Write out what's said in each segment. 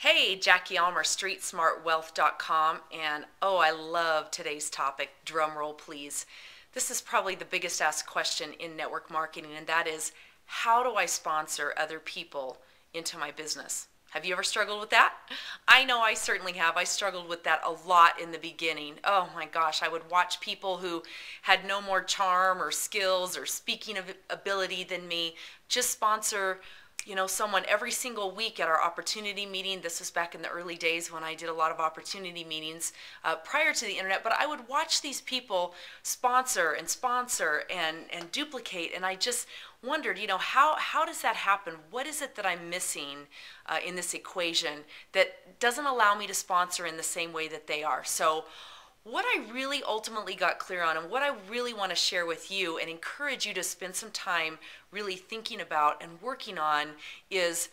Hey, Jackie Ulmer, StreetSmartWealth.com, and oh, I love today's topic. Drum roll, please. This is probably the biggest asked question in network marketing, and that is, how do I sponsor other people into my business? Have you ever struggled with that? I know I certainly have. I struggled with that a lot in the beginning. Oh my gosh, I would watch people who had no more charm or skills or speaking ability than me just sponsor someone every single week at our opportunity meeting. This was back in the early days when I did a lot of opportunity meetings prior to the internet, but I would watch these people sponsor and duplicate, and I just wondered, how does that happen? What is it that I'm missing in this equation that doesn't allow me to sponsor in the same way that they are? So what I really ultimately got clear on, and what I really want to share with you and encourage you to spend some time really thinking about and working on, is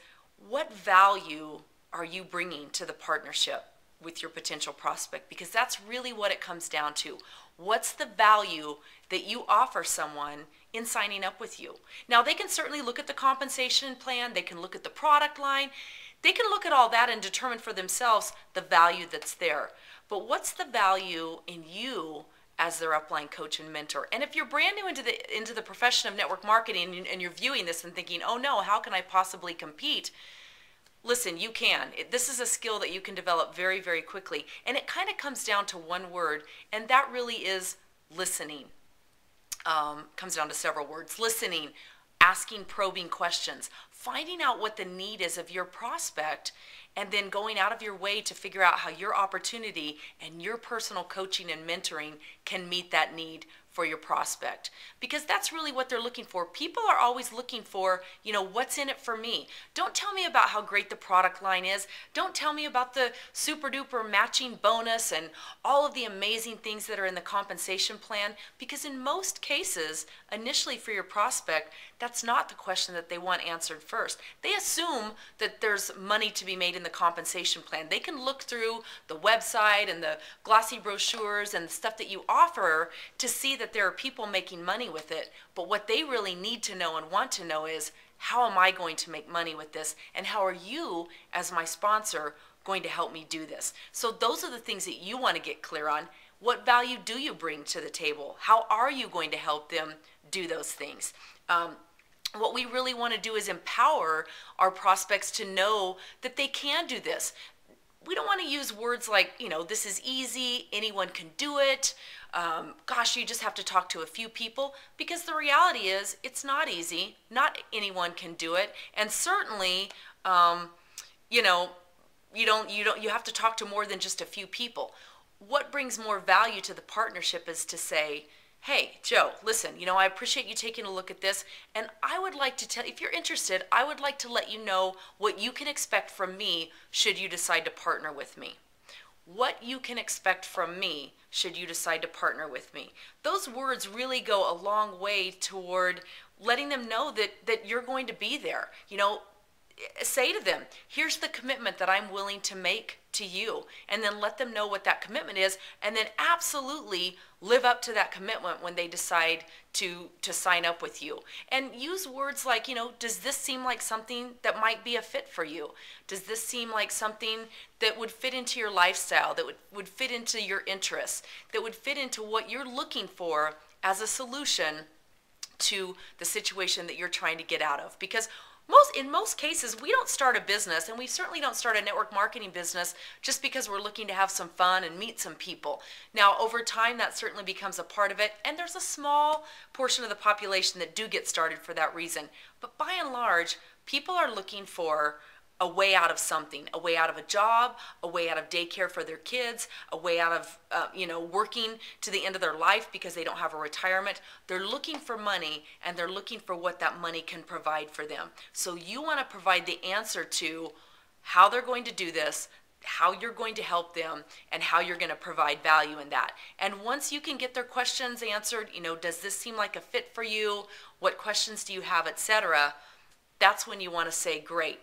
what value are you bringing to the partnership with your potential prospect? Because that's really what it comes down to. What's the value that you offer someone in signing up with you? Now, they can certainly look at the compensation plan, they can look at the product line, they can look at all that and determine for themselves the value that's there. But what's the value in you as their upline coach and mentor? And if you're brand new into the profession of network marketing and you're viewing this and thinking, oh no, how can I possibly compete? Listen, you can. This is a skill that you can develop very, very quickly. And it kind of comes down to one word, and that really is listening. Comes down to several words. Listening, asking probing questions, finding out what the need is of your prospect, and then going out of your way to figure out how your opportunity and your personal coaching and mentoring can meet that need for your prospect. Because that's really what they're looking for. People are always looking for, what's in it for me? Don't tell me about how great the product line is. Don't tell me about the super duper matching bonus and all of the amazing things that are in the compensation plan, because in most cases, initially for your prospect, that's not the question that they want answered first. They assume that there's money to be made in the compensation plan. They can look through the website and the glossy brochures and the stuff that you offer to see that there are people making money with it. But what they really need to know and want to know is, how am I going to make money with this? And how are you, as my sponsor, going to help me do this? So those are the things that you want to get clear on. What value do you bring to the table? How are you going to help them do those things? What we really want to do is empower our prospects to know that they can do this. We don't want to use words like, this is easy, anyone can do it, gosh, you just have to talk to a few people, because the reality is it's not easy. Not anyone can do it, and certainly, you have to talk to more than just a few people. What brings more value to the partnership is to say, hey, Joe, listen, I appreciate you taking a look at this, and I would like to tell, if you're interested, I would like to let you know what you can expect from me should you decide to partner with me. What you can expect from me should you decide to partner with me. Those words really go a long way toward letting them know that you're going to be there. Say to them, here's the commitment that I'm willing to make to you, and then let them know what that commitment is, and then absolutely live up to that commitment when they decide to sign up with you. And use words like, does this seem like something that might be a fit for you? Does this seem like something that would fit into your lifestyle, that would fit into your interests, that would fit into what you're looking for as a solution to the situation that you're trying to get out of? Because in most cases, we don't start a business, and we certainly don't start a network marketing business just because we're looking to have some fun and meet some people. Now, over time, that certainly becomes a part of it, and there's a small portion of the population that do get started for that reason. But by and large, people are looking for a way out of something, a way out of a job, a way out of daycare for their kids, a way out of working to the end of their life because they don't have a retirement. They're looking for money, and they're looking for what that money can provide for them. So you want to provide the answer to how they're going to do this, how you're going to help them, and how you're going to provide value in that. And once you can get their questions answered, does this seem like a fit for you? What questions do you have, etc.? That's when you want to say, great,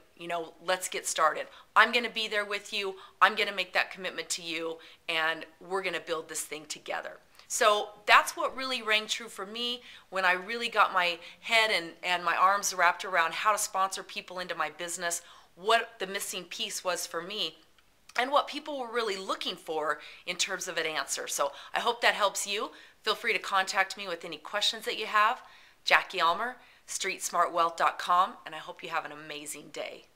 let's get started. I'm going to be there with you. I'm going to make that commitment to you, and we're going to build this thing together. So that's what really rang true for me when I really got my head and my arms wrapped around how to sponsor people into my business. what the missing piece was for me, and what people were really looking for in terms of an answer. So I hope that helps you. Feel free to contact me with any questions that you have. Jackie Ulmer, streetsmartwealth.com, and I hope you have an amazing day.